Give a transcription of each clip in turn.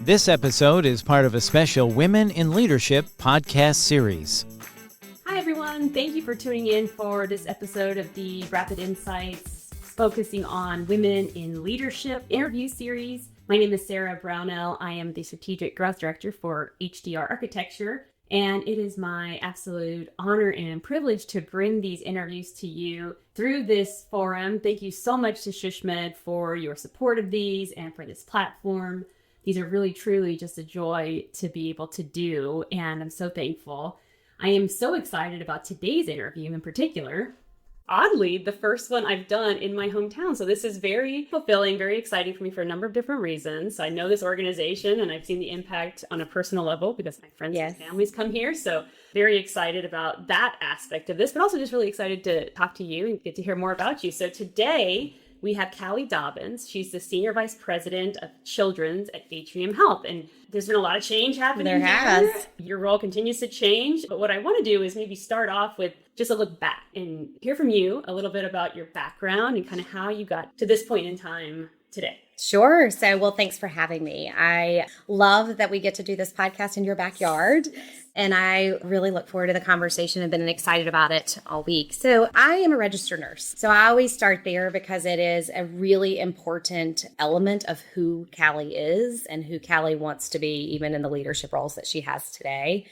This episode is part of a special Women in Leadership podcast series. Hi, everyone. Thank you for tuning in for this episode of the Rapid Insights focusing on women in leadership interview series. My name is Sarah Brownell. I am the Strategic Growth Director for HDR Architecture, and it is my absolute honor and privilege to bring these interviews to you through this forum. Thank you so much to ShushMed for your support of these and for this platform. These are really, truly just a joy to be able to do, and I'm so thankful. I am so excited about today's interview in particular. Oddly, the first one I've done in my hometown. So this is very fulfilling, very exciting for me for a number of different reasons. I know this organization and I've seen the impact on a personal level because my friends and families come here. So very excited about that aspect of this, but also just really excited to talk to you and get to hear more about you. So today we have Callie Dobbins. She's the Senior Vice President of Children's at Atrium Health. And there's been a lot of change happening There has. Your role continues to change. But what I want to do is maybe start off with just a look back and hear from you a little bit about your background and kind of how you got to this point in time today. Sure. So, thanks for having me. I love that we get to do this podcast in your backyard. And I really look forward to the conversation. I've been excited about it all week. So I am a registered nurse. So I always start there because it is a really important element of who Callie is and who Callie wants to be, even in the leadership roles that she has today.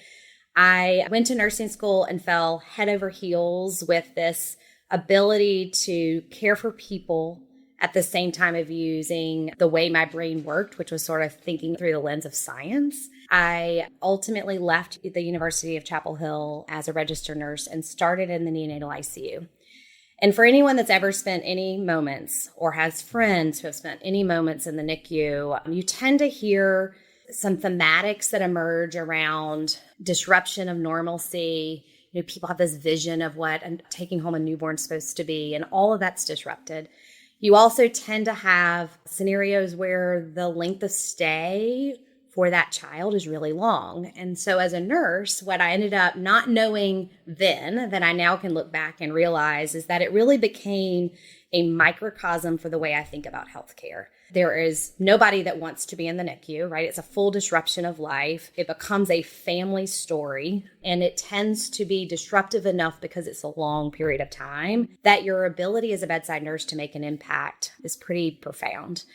I went to nursing school and fell head over heels with this ability to care for people at the same time of using the way my brain worked, which was sort of thinking through the lens of science. I ultimately left the University of Chapel Hill as a registered nurse and started in the neonatal ICU. And for anyone that's ever spent any moments or has friends who have spent any moments in the NICU, you tend to hear some thematics that emerge around disruption of normalcy. You know, people have this vision of what taking home a newborn is supposed to be, and all of that's disrupted. You also tend to have scenarios where the length of stay for that child is really long. And so as a nurse, what I ended up not knowing then that I now can look back and realize is that it really became a microcosm for the way I think about healthcare. There is nobody that wants to be in the NICU, right? It's a full disruption of life. It becomes a family story, and it tends to be disruptive enough because it's a long period of time that your ability as a bedside nurse to make an impact is pretty profound.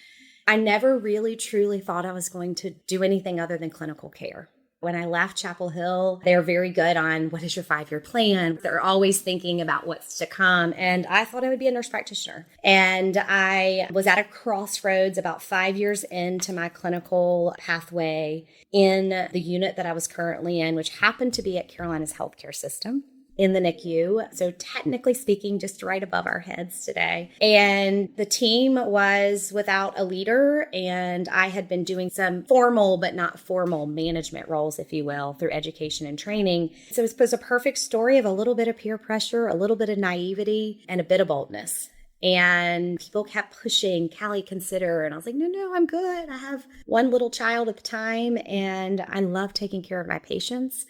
I never really truly thought I was going to do anything other than clinical care. When I left Chapel Hill, they're very good on what is your 5-year plan. They're always thinking about what's to come. And I thought I would be a nurse practitioner. And I was at a crossroads about 5 years into my clinical pathway in the unit that I was currently in, which happened to be at Carolina's healthcare system in the NICU. So technically speaking, just right above our heads today. And the team was without a leader, and I had been doing some formal but not formal management roles, if you will, through education and training. So it was a perfect story of a little bit of peer pressure, a little bit of naivety, and a bit of boldness. And people kept pushing, Callie, consider. And I was like, no, I'm good. I have one little child at the time, and I love taking care of my patients.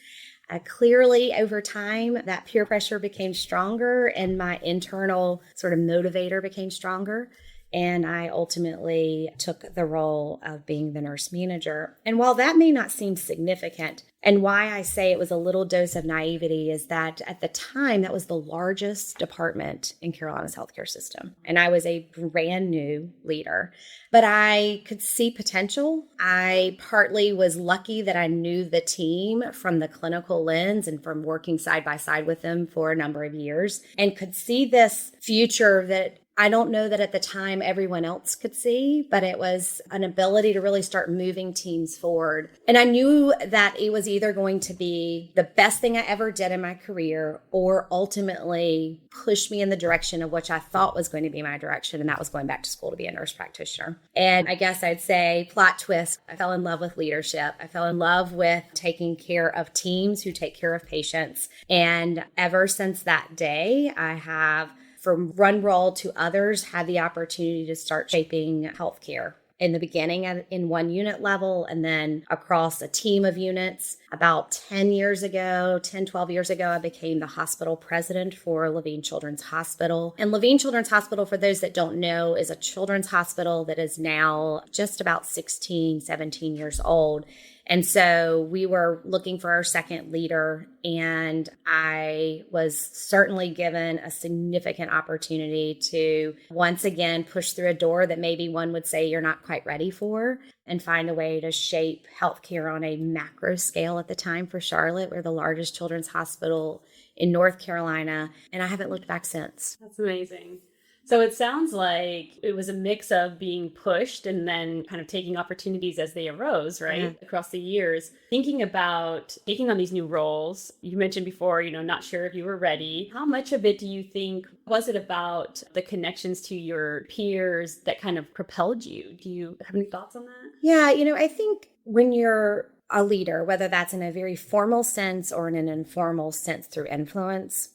Clearly, over time, that peer pressure became stronger and my internal sort of motivator became stronger. And I ultimately took the role of being the nurse manager. And while that may not seem significant, and why I say it was a little dose of naivety is that at the time, that was the largest department in Carolina's healthcare system. And I was a brand new leader, but I could see potential. I partly was lucky that I knew the team from the clinical lens and from working side by side with them for a number of years and could see this future that I don't know that at the time everyone else could see, but it was an ability to really start moving teams forward. And I knew that it was either going to be the best thing I ever did in my career or ultimately push me in the direction of which I thought was going to be my direction. And that was going back to school to be a nurse practitioner. And I guess I'd say plot twist, I fell in love with leadership. I fell in love with taking care of teams who take care of patients. And ever since that day, I have from one role to others, had the opportunity to start shaping healthcare. in the beginning in one unit level and then across a team of units. About 12 years ago, I became the hospital president for Levine Children's Hospital. And Levine Children's Hospital, for those that don't know, is a children's hospital that is now just about 16, 17 years old. And so we were looking for our second leader, and I was certainly given a significant opportunity to once again push through a door that maybe one would say you're not quite ready for and find a way to shape healthcare on a macro scale at the time for Charlotte. We're the largest children's hospital in North Carolina, and I haven't looked back since. That's amazing. So it sounds like it was a mix of being pushed and then kind of taking opportunities as they arose, right? Across the years. Thinking about taking on these new roles, you mentioned before, not sure if you were ready. How much of it do you think was it about the connections to your peers that kind of propelled you? Do you have any thoughts on that? Yeah, I think when you're a leader, whether that's in a very formal sense or in an informal sense through influence,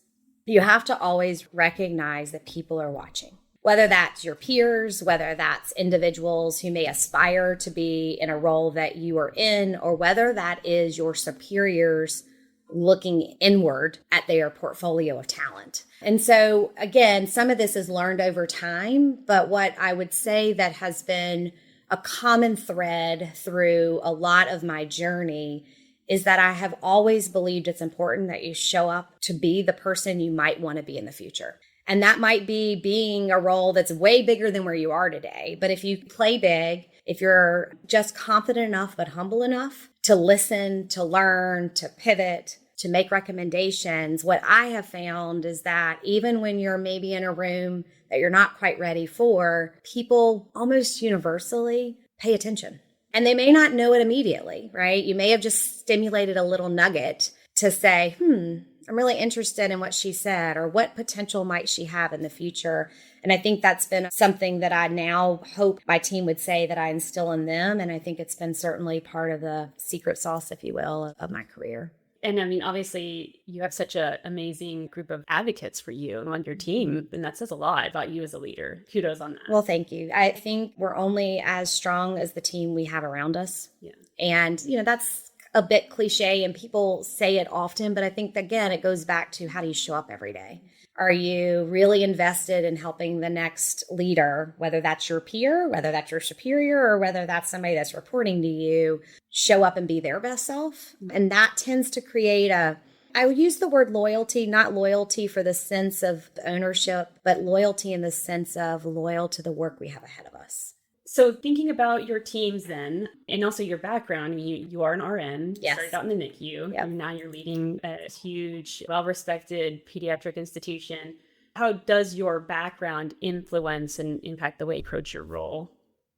you have to always recognize that people are watching, whether that's your peers, whether that's individuals who may aspire to be in a role that you are in, or whether that is your superiors looking inward at their portfolio of talent. And so, again, some of this is learned over time, but what I would say that has been a common thread through a lot of my journey is that I have always believed it's important that you show up to be the person you might want to be in the future. And that might be being a role that's way bigger than where you are today. But if you play big, if you're just confident enough but humble enough to listen, to learn, to pivot, to make recommendations, what I have found is that even when you're maybe in a room that you're not quite ready for, people almost universally pay attention. And they may not know it immediately, right? You may have just stimulated a little nugget to say, I'm really interested in what she said, or what potential might she have in the future. And I think that's been something that I now hope my team would say that I instill in them. And I think it's been certainly part of the secret sauce, if you will, of my career. And I mean, obviously, you have such an amazing group of advocates for you on your team. And that says a lot about you as a leader. Kudos on that. Well, thank you. I think we're only as strong as the team we have around us. Yeah. And, that's a bit cliche and people say it often, but I think, again, it goes back to how do you show up every day? Are you really invested in helping the next leader, whether that's your peer, whether that's your superior, or whether that's somebody that's reporting to you, show up and be their best self? And that tends to create I would use the word loyalty, not loyalty for the sense of ownership, but loyalty in the sense of loyal to the work we have ahead of us. So thinking about your teams then, and also your background, I mean, you are an RN, yes. Started out in the NICU, Yep. And now you're leading a huge, well-respected pediatric institution. How does your background influence and impact the way you approach your role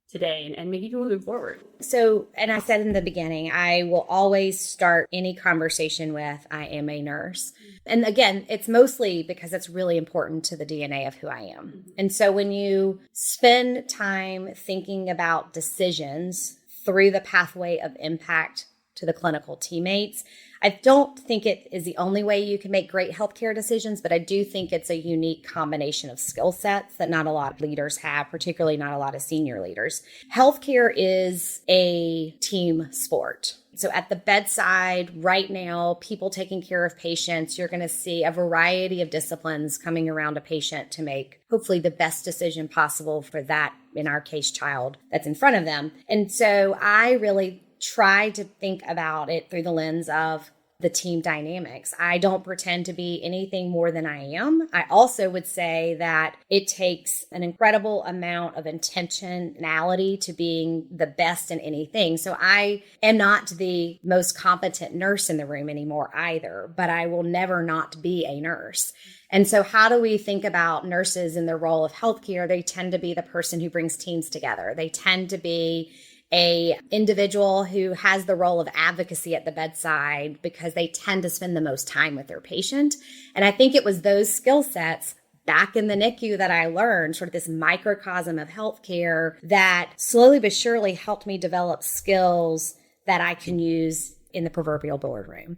today and maybe even moving forward? So, and I said in the beginning, I will always start any conversation with, I am a nurse. And again, it's mostly because it's really important to the DNA of who I am. And so when you spend time thinking about decisions through the pathway of impact to the clinical teammates, I don't think it is the only way you can make great healthcare decisions, but I do think it's a unique combination of skill sets that not a lot of leaders have, particularly not a lot of senior leaders. Healthcare is a team sport. So at the bedside right now, people taking care of patients, you're going to see a variety of disciplines coming around a patient to make hopefully the best decision possible for that, in our case, child that's in front of them. And so I really try to think about it through the lens of the team dynamics. I don't pretend to be anything more than I am. I also would say that it takes an incredible amount of intentionality to being the best in anything. So I am not the most competent nurse in the room anymore either, but I will never not be a nurse. And so how do we think about nurses in their role of healthcare? They tend to be the person who brings teams together. They tend to be a individual who has the role of advocacy at the bedside because they tend to spend the most time with their patient. And I think it was those skill sets back in the NICU that I learned, sort of this microcosm of healthcare, that slowly but surely helped me develop skills that I can use in the proverbial boardroom.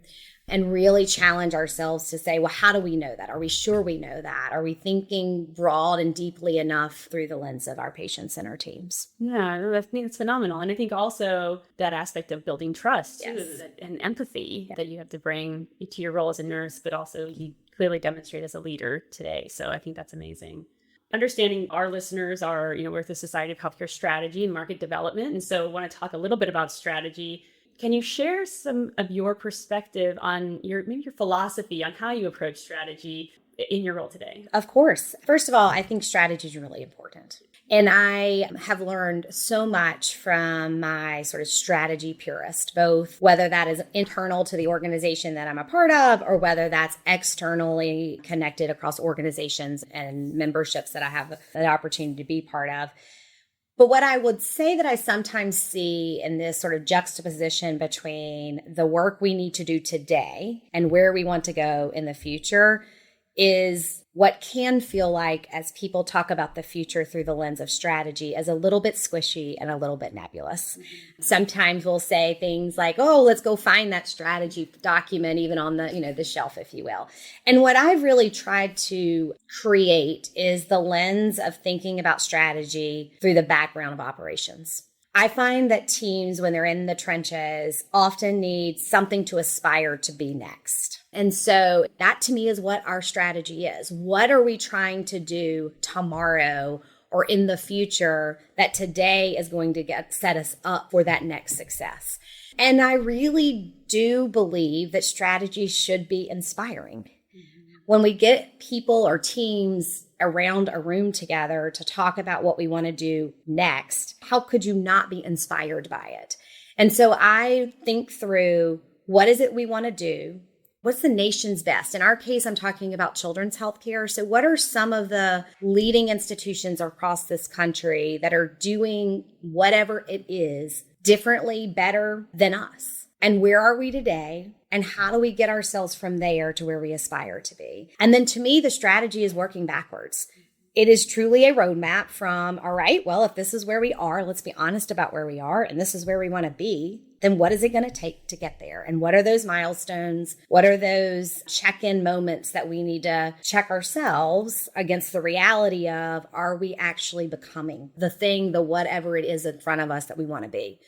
and really challenge ourselves to say, well, how do we know that? Are we sure we know that? Are we thinking broad and deeply enough through the lens of our patients and our teams? Yeah, I think it's phenomenal. And I think also that aspect of building trust too, Yes. and empathy that you have to bring to your role as a nurse, but also you clearly demonstrate as a leader today. So I think that's amazing. Understanding our listeners are, we're at the Society of Healthcare Strategy and Market Development. And so I want to talk a little bit about strategy. Can you share some of your perspective on maybe your philosophy on how you approach strategy in your role today? Of course. First of all, I think strategy is really important. And I have learned so much from my sort of strategy purist, both whether that is internal to the organization that I'm a part of or whether that's externally connected across organizations and memberships that I have the opportunity to be part of. But what I would say that I sometimes see in this sort of juxtaposition between the work we need to do today and where we want to go in the future is what can feel like, as people talk about the future through the lens of strategy, as a little bit squishy and a little bit nebulous. Mm-hmm. Sometimes we'll say things like, oh, let's go find that strategy document, even on the shelf, if you will. And what I've really tried to create is the lens of thinking about strategy through the background of operations. I find that teams, when they're in the trenches, often need something to aspire to be next. And so that to me is what our strategy is. What are we trying to do tomorrow or in the future that today is going to set us up for that next success? And I really do believe that strategy should be inspiring. When we get people or teams around a room together to talk about what we want to do next, how could you not be inspired by it? And so I think through, what is it we want to do? What's the nation's best? In our case, I'm talking about children's healthcare. So what are some of the leading institutions across this country that are doing whatever it is differently, better than us? And where are we today? And how do we get ourselves from there to where we aspire to be? And then to me, the strategy is working backwards. It is truly a roadmap from, all right, well, if this is where we are, let's be honest about where we are, and this is where we want to be, then what is it going to take to get there? And what are those milestones? What are those check-in moments that we need to check ourselves against the reality of, are we actually becoming the thing, the whatever it is in front of us that we want to be?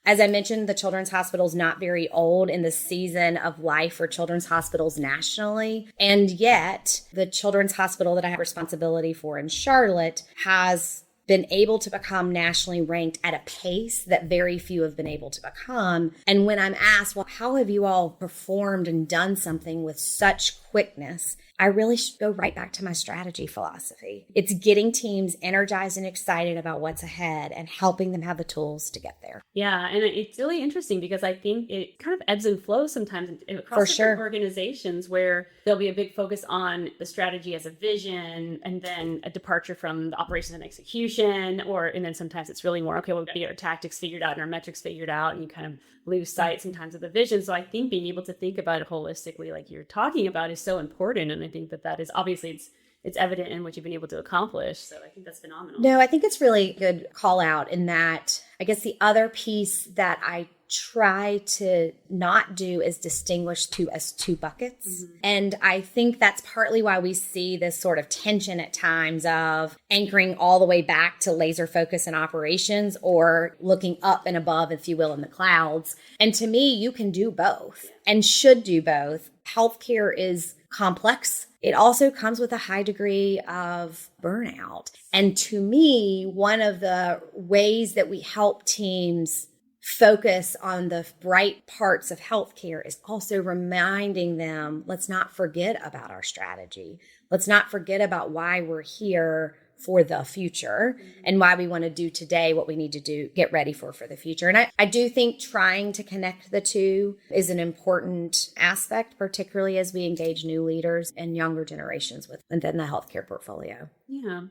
As I mentioned, the Children's Hospital is not very old in the season of life for children's hospitals nationally. And yet, the Children's Hospital that I have responsibility for in Charlotte has been able to become nationally ranked at a pace that very few have been able to become. And when I'm asked, well, how have you all performed and done something with such quickness? I really should go right back to my strategy philosophy. It's getting teams energized and excited about what's ahead and helping them have the tools to get there. Yeah, and it's really interesting because I think it kind of ebbs and flows sometimes across different organizations, where there'll be a big focus on the strategy as a vision and then a departure from the operations and execution, and then sometimes it's really more, okay, we've got to get our tactics figured out and our metrics figured out, and you kind of lose sight sometimes of the vision. So I think being able to think about it holistically, like you're talking about, is so important. And I think that is obviously it's evident in what you've been able to accomplish. So I think that's phenomenal. No, I think it's really a good call out in that. I guess the other piece that I try to not do is distinguish two buckets. Mm-hmm. And I think that's partly why we see this sort of tension at times of anchoring all the way back to laser focus and operations, or looking up and above, if you will, in the clouds. And to me, you can do both and should do both. Healthcare is complex. It also comes with a high degree of burnout. And to me, one of the ways that we help teams focus on the bright parts of healthcare is also reminding them, let's not forget about our strategy. Let's not forget about why we're here for the future and why we want to do today what we need to do, get ready for the future. And I do think trying to connect the two is an important aspect, particularly as we engage new leaders and younger generations within the healthcare portfolio. Yeah.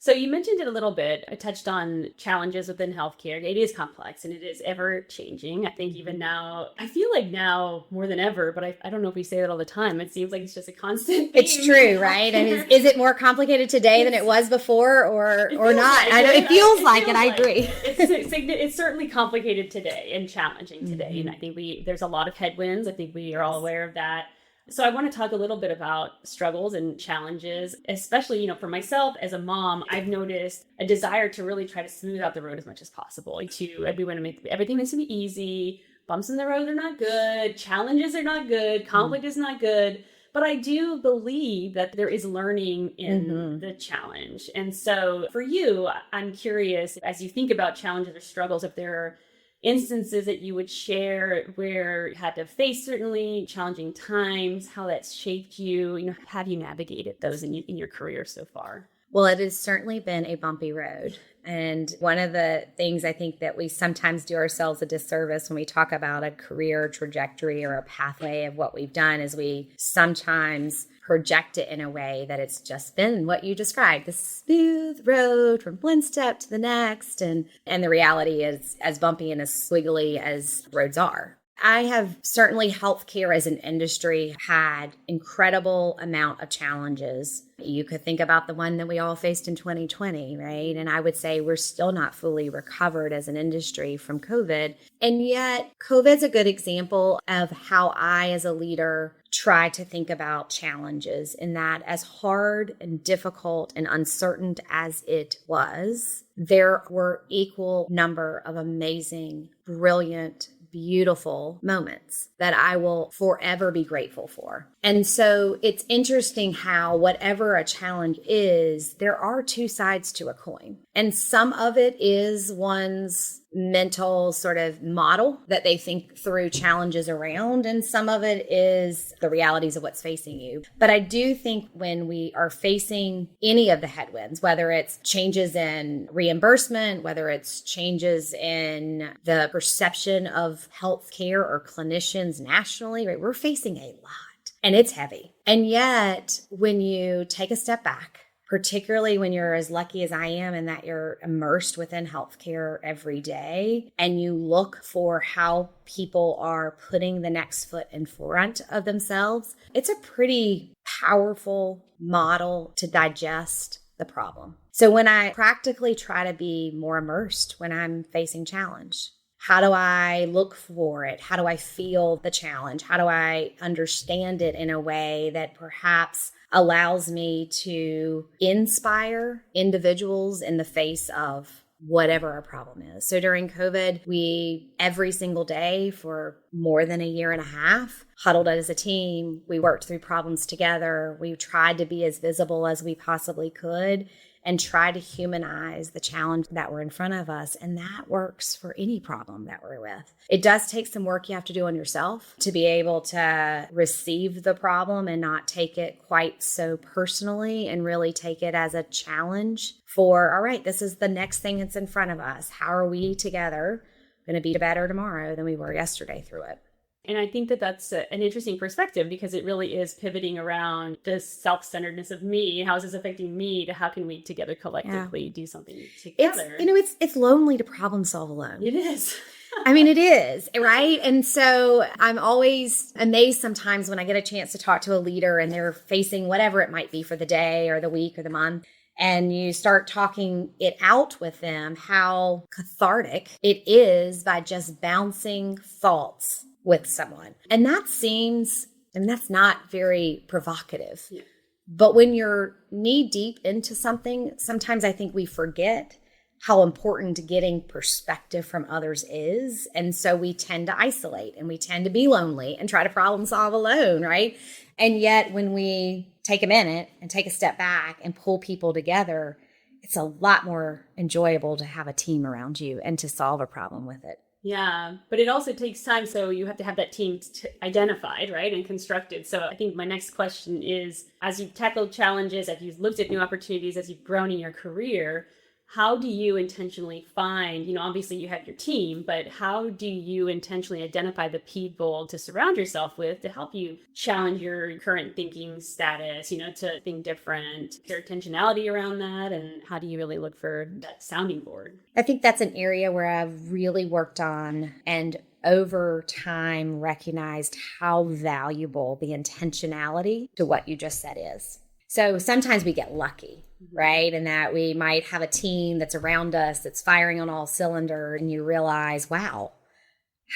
So you mentioned it a little bit. I touched on challenges within healthcare. It is complex and it is ever changing. I think even now, I feel like now more than ever, but I don't know if we say that all the time. It seems like it's just a constant theme. It's true, right? And is it more complicated today than it was before or not? It feels like it. I agree. It's certainly complicated today and challenging today. Mm-hmm. And I think there's a lot of headwinds. I think we are all aware of that. So I want to talk a little bit about struggles and challenges, especially, for myself as a mom. I've noticed a desire to really try to smooth out the road as much as possible. We want to make everything needs to be easy. Bumps in the road are not good. Challenges are not good. Conflict is not good. But I do believe that there is learning in the challenge. And so for you, I'm curious, as you think about challenges or struggles, if there are instances that you would share where you had to face certainly challenging times, how that's shaped you, how have you navigated those in your career so far? Well, it has certainly been a bumpy road. And one of the things I think that we sometimes do ourselves a disservice when we talk about a career trajectory or a pathway of what we've done is we sometimes project it in a way that it's just been what you described, the smooth road from one step to the next. And the reality is as bumpy and as squiggly as roads are. I have certainly healthcare as an industry had incredible amount of challenges. You could think about the one that we all faced in 2020, right? And I would say we're still not fully recovered as an industry from COVID. And yet COVID's a good example of how I, as a leader, try to think about challenges in that as hard and difficult and uncertain as it was, there were equal number of amazing, brilliant, beautiful moments that I will forever be grateful for. And so it's interesting how whatever a challenge is, there are two sides to a coin. And some of it is one's mental sort of model that they think through challenges around. And some of it is the realities of what's facing you. But I do think when we are facing any of the headwinds, whether it's changes in reimbursement, whether it's changes in the perception of healthcare or clinicians nationally, right, we're facing a lot. And it's heavy. And yet, when you take a step back, particularly when you're as lucky as I am in that you're immersed within healthcare every day, and you look for how people are putting the next foot in front of themselves, it's a pretty powerful model to digest the problem. So when I practically try to be more immersed when I'm facing challenge, how do I look for it? How do I feel the challenge? How do I understand it in a way that perhaps allows me to inspire individuals in the face of whatever our problem is? So during COVID, we every single day for more than a year and a half huddled as a team. We worked through problems together. We tried to be as visible as we possibly could and try to humanize the challenge that were in front of us. And that works for any problem that we're with. It does take some work you have to do on yourself to be able to receive the problem and not take it quite so personally and really take it as a challenge for, all right, this is the next thing that's in front of us. How are we together going to be better tomorrow than we were yesterday through it? And I think that that's an interesting perspective because it really is pivoting around the self-centeredness of me. How is this affecting me to how can we together collectively do something together? It's lonely to problem solve alone. It is. I mean, it is, right? And so I'm always amazed sometimes when I get a chance to talk to a leader and they're facing whatever it might be for the day or the week or the month. And you start talking it out with them, how cathartic it is by just bouncing thoughts with someone. And that seems, and that's not very provocative. Yeah. But when you're knee deep into something, sometimes I think we forget how important getting perspective from others is. And so we tend to isolate and we tend to be lonely and try to problem solve alone, right? And yet when we take a minute and take a step back and pull people together, it's a lot more enjoyable to have a team around you and to solve a problem with it. Yeah, but it also takes time. So you have to have that team identified, right, and constructed. So I think my next question is, as you've tackled challenges, as you've looked at new opportunities, as you've grown in your career, how do you intentionally find, obviously you have your team, but how do you intentionally identify the people to surround yourself with to help you challenge your current thinking status, to think different, your intentionality around that? And how do you really look for that sounding board? I think that's an area where I've really worked on and over time recognized how valuable the intentionality to what you just said is. So sometimes we get lucky, right? And that we might have a team that's around us that's firing on all cylinders, and you realize, wow,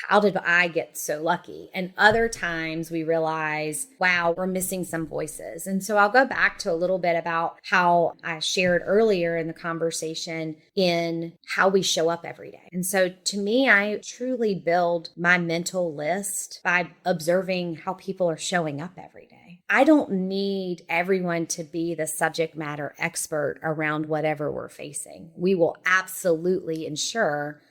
how did I get so lucky? And other times we realize, wow, we're missing some voices. And so I'll go back to a little bit about how I shared earlier in the conversation in how we show up every day. And so to me, I truly build my mental list by observing how people are showing up every day. I don't need everyone to be the subject matter expert around whatever we're facing. We will absolutely ensure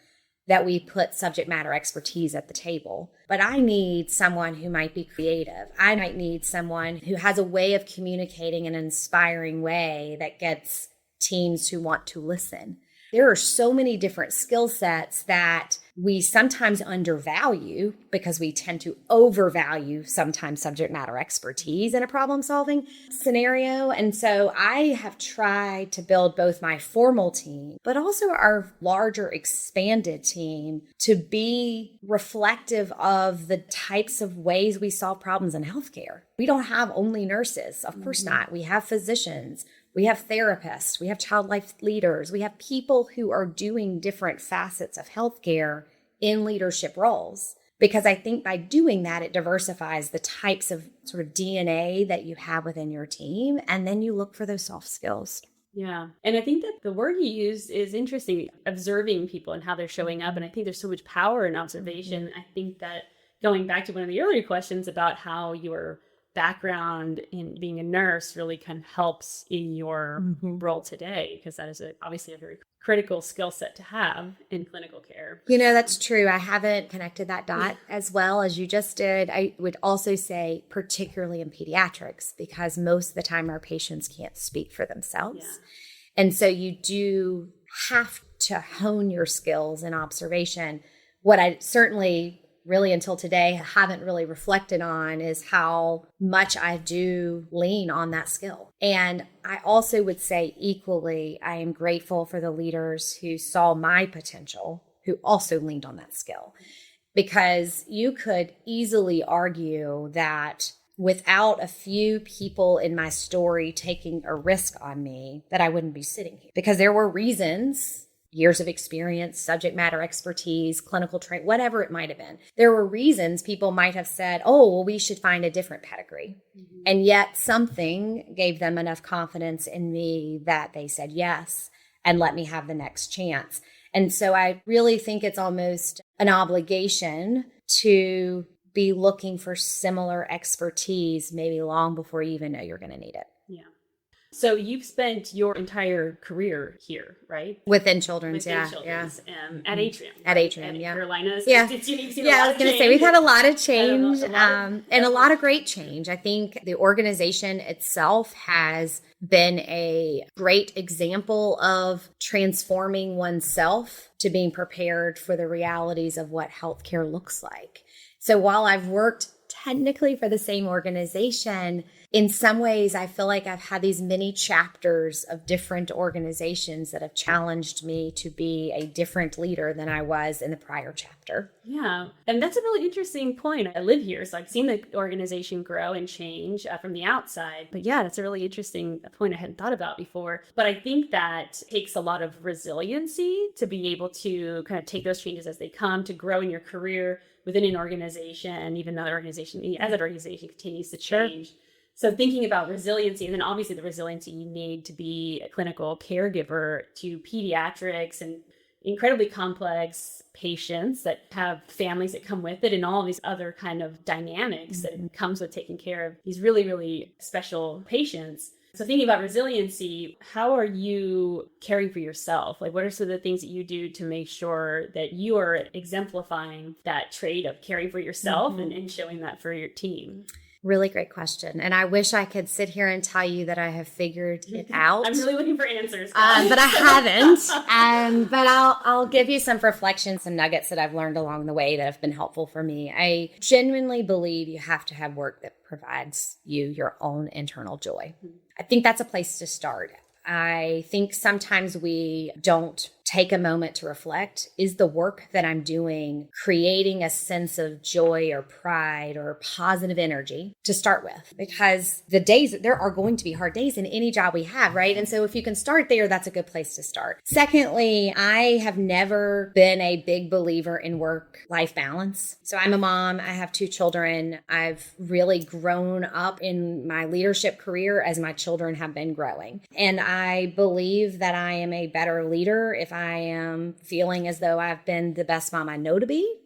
that we put subject matter expertise at the table. But I need someone who might be creative. I might need someone who has a way of communicating in an inspiring way that gets teams who want to listen. There are so many different skill sets that we sometimes undervalue because we tend to overvalue sometimes subject matter expertise in a problem-solving scenario. And so I have tried to build both my formal team, but also our larger expanded team to be reflective of the types of ways we solve problems in healthcare. We don't have only nurses. Of course not. We have physicians. We have therapists, we have child life leaders, we have people who are doing different facets of healthcare in leadership roles. Because I think by doing that, it diversifies the types of sort of DNA that you have within your team. And then you look for those soft skills. Yeah. And I think that the word you used is interesting, observing people and how they're showing up. And I think there's so much power in observation. I think that going back to one of the earlier questions about how your background in being a nurse really kind of helps in your role today, because that is obviously a very critical skill set to have in clinical care. That's true. I haven't connected that dot as well as you just did. I would also say particularly in pediatrics, because most of the time our patients can't speak for themselves. Yeah. And so you do have to hone your skills in observation. What I certainly really until today haven't really reflected on is how much I do lean on that skill. And I also would say equally, I am grateful for the leaders who saw my potential, who also leaned on that skill. Because you could easily argue that without a few people in my story taking a risk on me, that I wouldn't be sitting here. Because there were reasons, years of experience, subject matter expertise, clinical training, whatever it might have been. There were reasons people might have said, oh, well, we should find a different pedigree. And yet something gave them enough confidence in me that they said yes and let me have the next chance. And so I really think it's almost an obligation to be looking for similar expertise maybe long before you even know you're going to need it. Yeah. So you've spent your entire career here, right? Within children's, at Atrium. At Atrium, yeah. Carolinas. Yeah. I was going to say, we've had a lot of change and a lot of great change. I think the organization itself has been a great example of transforming oneself to being prepared for the realities of what healthcare looks like. So while I've worked technically for the same organization, in some ways, I feel like I've had these mini chapters of different organizations that have challenged me to be a different leader than I was in the prior chapter. Yeah. And that's a really interesting point. I live here, so I've seen the organization grow and change from the outside. But yeah, that's a really interesting point I hadn't thought about before. But I think that takes a lot of resiliency to be able to kind of take those changes as they come, to grow in your career within an organization, even though the organization, as that organization continues to change. Sure. So thinking about resiliency, and then obviously the resiliency you need to be a clinical caregiver to pediatrics and incredibly complex patients that have families that come with it and all these other kind of dynamics that comes with taking care of these really, really special patients. So thinking about resiliency, how are you caring for yourself? Like, what are some of the things that you do to make sure that you are exemplifying that trait of caring for yourself and showing that for your team? Really great question. And I wish I could sit here and tell you that I have figured it out. I'm really looking for answers. But I haven't. But I'll give you some reflections, some nuggets that I've learned along the way that have been helpful for me. I genuinely believe you have to have work that provides you your own internal joy. I think that's a place to start. I think sometimes we don't take a moment to reflect. Is the work that I'm doing creating a sense of joy or pride or positive energy to start with? Because there are going to be hard days in any job we have, right? And so if you can start there, that's a good place to start. Secondly, I have never been a big believer in work-life balance. So I'm a mom. I have 2 children. I've really grown up in my leadership career as my children have been growing. And I believe that I am a better leader if I am feeling as though I've been the best mom I know to be,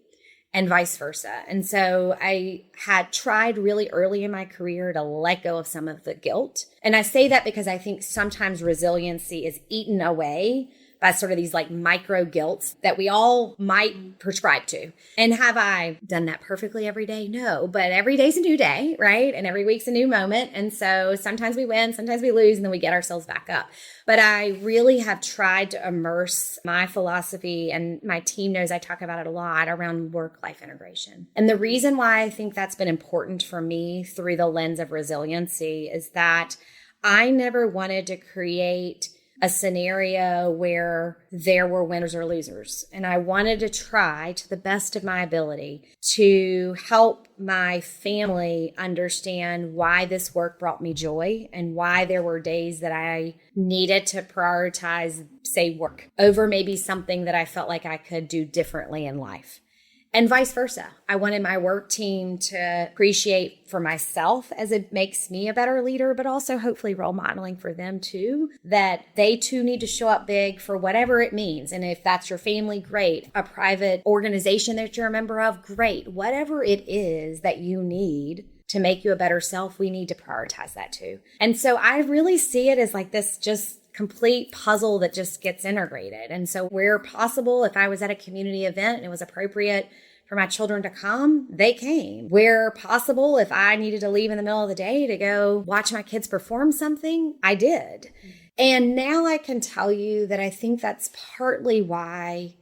and vice versa. And so I had tried really early in my career to let go of some of the guilt. And I say that because I think sometimes resiliency is eaten away by sort of these like micro guilts that we all might prescribe to. And have I done that perfectly every day? No, but every day's a new day, right? And every week's a new moment. And so sometimes we win, sometimes we lose, and then we get ourselves back up. But I really have tried to immerse my philosophy, and my team knows I talk about it a lot, around work-life integration. And the reason why I think that's been important for me through the lens of resiliency is that I never wanted to create a scenario where there were winners or losers. And I wanted to try to the best of my ability to help my family understand why this work brought me joy and why there were days that I needed to prioritize, say, work over maybe something that I felt like I could do differently in life. And vice versa. I wanted my work team to appreciate for myself, as it makes me a better leader, but also hopefully role modeling for them too, that they too need to show up big for whatever it means. And if that's your family, great. A private organization that you're a member of, great. Whatever it is that you need to make you a better self, we need to prioritize that too. And so I really see it as like this just complete puzzle that just gets integrated. And so where possible, if I was at a community event and it was appropriate for my children to come, they came. Where possible, if I needed to leave in the middle of the day to go watch my kids perform something, I did. And now I can tell you that I think that's partly why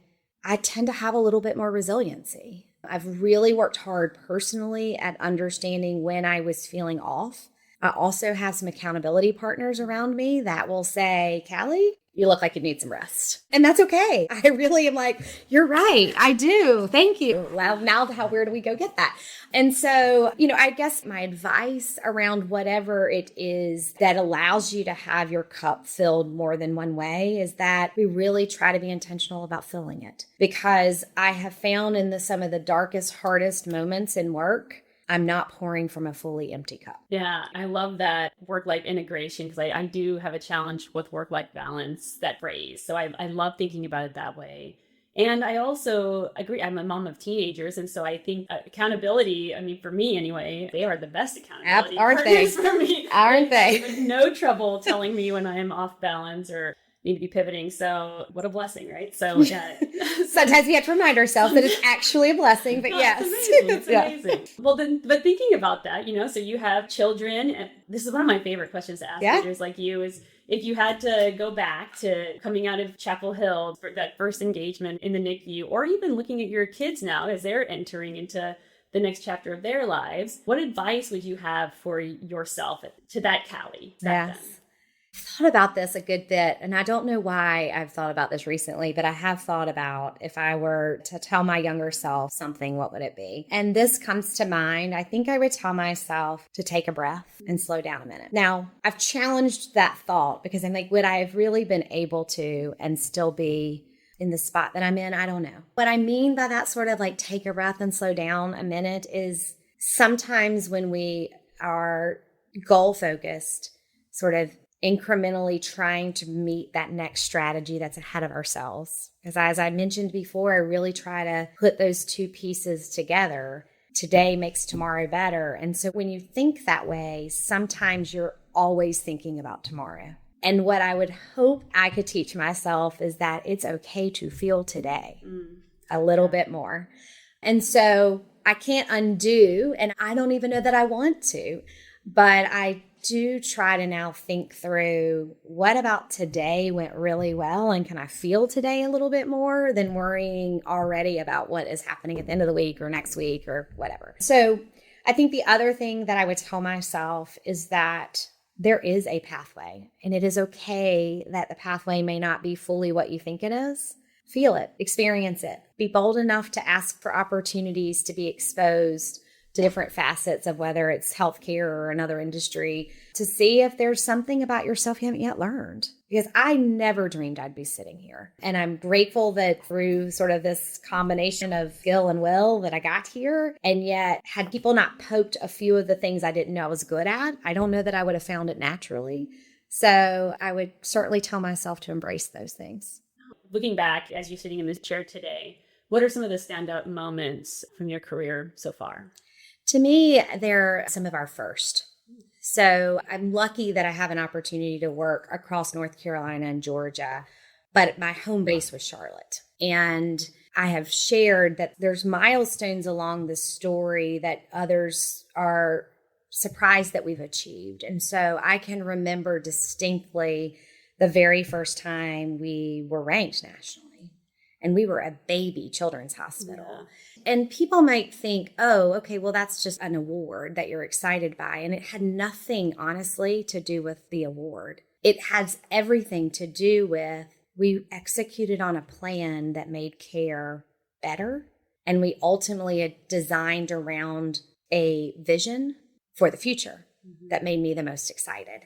I tend to have a little bit more resiliency. I've really worked hard personally at understanding when I was feeling off. I also have some accountability partners around me that will say, Callie, you look like you need some rest. And that's okay. I really am like, you're right. I do. Thank you. Well, now where do we go get that? And so, I guess my advice around whatever it is that allows you to have your cup filled more than one way is that we really try to be intentional about filling it. Because I have found in some of the darkest, hardest moments in work, I'm not pouring from a fully empty cup. Yeah, I love that work-life integration, because I do have a challenge with work-life balance, that phrase. So I love thinking about it that way. And I also agree, I'm a mom of teenagers, and so I think accountability, for me anyway, they are the best accountability partners for me. Aren't they? With no trouble telling me when I am off balance or need to be pivoting. So what a blessing, right? So yeah. Sometimes we have to remind ourselves that it's actually a blessing, but yes. It's amazing. Well, but thinking about that, so you have children, and this is one of my favorite questions to ask leaders like you is, if you had to go back to coming out of Chapel Hill for that first engagement in the NICU, or even looking at your kids now as they're entering into the next chapter of their lives, what advice would you have for yourself to that Callie back then? I've thought about this a good bit, and I don't know why I've thought about this recently, but I have thought about, if I were to tell my younger self something, what would it be? And this comes to mind. I think I would tell myself to take a breath and slow down a minute. Now, I've challenged that thought because I'm like, would I have really been able to and still be in the spot that I'm in? I don't know. What I mean by that sort of like take a breath and slow down a minute is sometimes when we are goal focused, sort of incrementally trying to meet that next strategy that's ahead of ourselves. Because as I mentioned before, I really try to put those two pieces together. Today makes tomorrow better. And so when you think that way, sometimes you're always thinking about tomorrow. And what I would hope I could teach myself is that it's okay to feel today a little bit more. And so I can't undo, and I don't even know that I want to, but I do try to now think through what about today went really well, and can I feel today a little bit more than worrying already about what is happening at the end of the week or next week or whatever. So I think the other thing that I would tell myself is that there is a pathway, and it is okay that the pathway may not be fully what you think it is. Feel it, experience it, be bold enough to ask for opportunities to be exposed to different facets of whether it's healthcare or another industry, to see if there's something about yourself you haven't yet learned. Because I never dreamed I'd be sitting here. And I'm grateful that through sort of this combination of skill and will that I got here, and yet had people not poked a few of the things I didn't know I was good at, I don't know that I would have found it naturally. So I would certainly tell myself to embrace those things. Looking back as you're sitting in this chair today, what are some of the standout moments from your career so far? To me, they're some of our first. So I'm lucky that I have an opportunity to work across North Carolina and Georgia, but my home base was Charlotte. And I have shared that there's milestones along the story that others are surprised that we've achieved. And so I can remember distinctly the very first time we were ranked nationally. And we were a baby children's hospital. Yeah. And people might think, oh, okay, well, that's just an award that you're excited by. And it had nothing, honestly, to do with the award. It has everything to do with we executed on a plan that made care better. And we ultimately designed around a vision for the future that made me the most excited.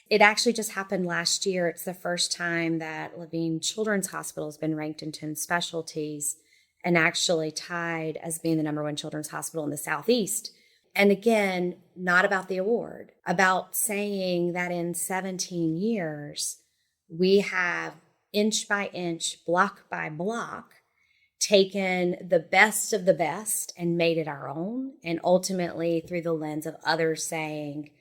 It actually just happened last year. It's the first time that Levine Children's Hospital has been ranked in 10 specialties and actually tied as being the #1 children's hospital in the Southeast. And again, not about the award, about saying that in 17 years, we have inch by inch, block by block, taken the best of the best and made it our own. And ultimately through the lens of others saying,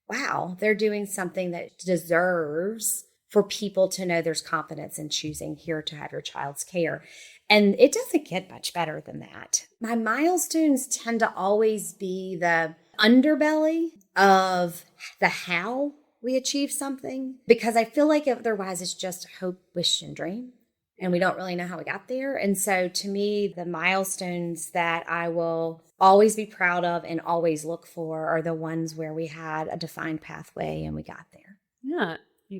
wow, they're doing something that deserves for people to know there's confidence in choosing here to have your child's care. And it doesn't get much better than that. My milestones tend to always be the underbelly of the how we achieve something, because I feel like otherwise it's just hope, wish, and dream. And we don't really know how we got there. And so to me, the milestones that I will always be proud of and always look for are the ones where we had a defined pathway and we got there. Yeah.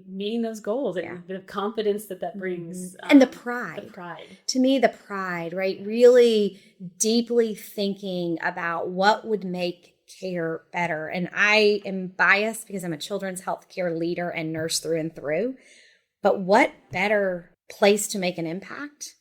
Meeting those goals and the confidence that brings. And the pride. The pride. To me, the pride, right? Really deeply thinking about what would make care better. And I am biased because I'm a children's healthcare leader and nurse through and through. But what better place to make an impact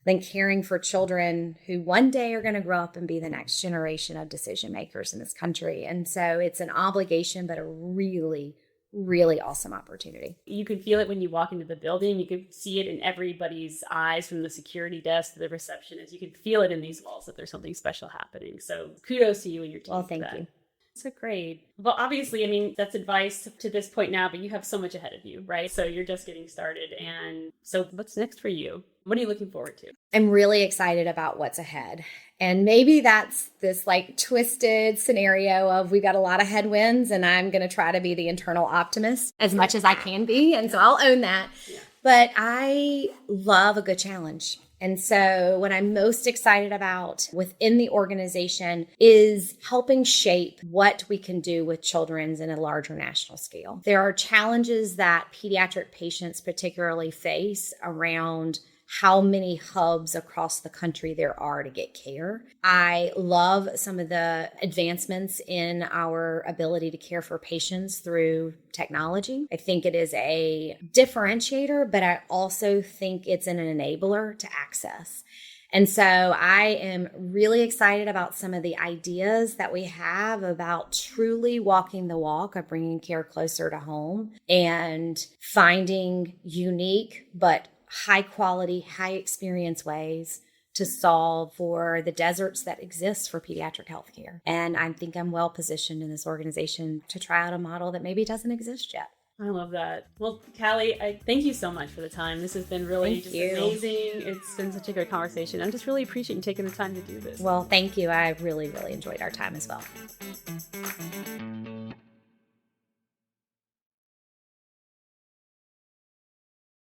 than caring for children who one day are going to grow up and be the next generation of decision makers in this country. And so it's an obligation, but a really, really awesome opportunity. You can feel it when you walk into the building. You can see it in everybody's eyes, from the security desk to the receptionist. You can feel it in these walls that there's something special happening. So kudos to you and your team. Well, thank you. So great. Well, obviously, I mean, that's advice to this point now, but you have so much ahead of you, right? So you're just getting started. And so what's next for you? What are you looking forward to? I'm really excited about what's ahead. And maybe that's this like twisted scenario of we've got a lot of headwinds and I'm going to try to be the internal optimist as much as I can be. And so I'll own that. Yeah. But I love a good challenge. And so what I'm most excited about within the organization is helping shape what we can do with children's in a larger national scale. There are challenges that pediatric patients particularly face around how many hubs across the country there are to get care. I love some of the advancements in our ability to care for patients through technology. I think it is a differentiator, but I also think it's an enabler to access. And so I am really excited about some of the ideas that we have about truly walking the walk of bringing care closer to home and finding unique but high quality, high experience ways to solve for the deserts that exist for pediatric healthcare. And I think I'm well positioned in this organization to try out a model that maybe doesn't exist yet. I love that. Well, Callie, I thank you so much for the time. This has been really Thank you. amazing. It's been such a good conversation. I'm just really appreciating you taking the time to do this. Well, thank you. I really, really enjoyed our time as well.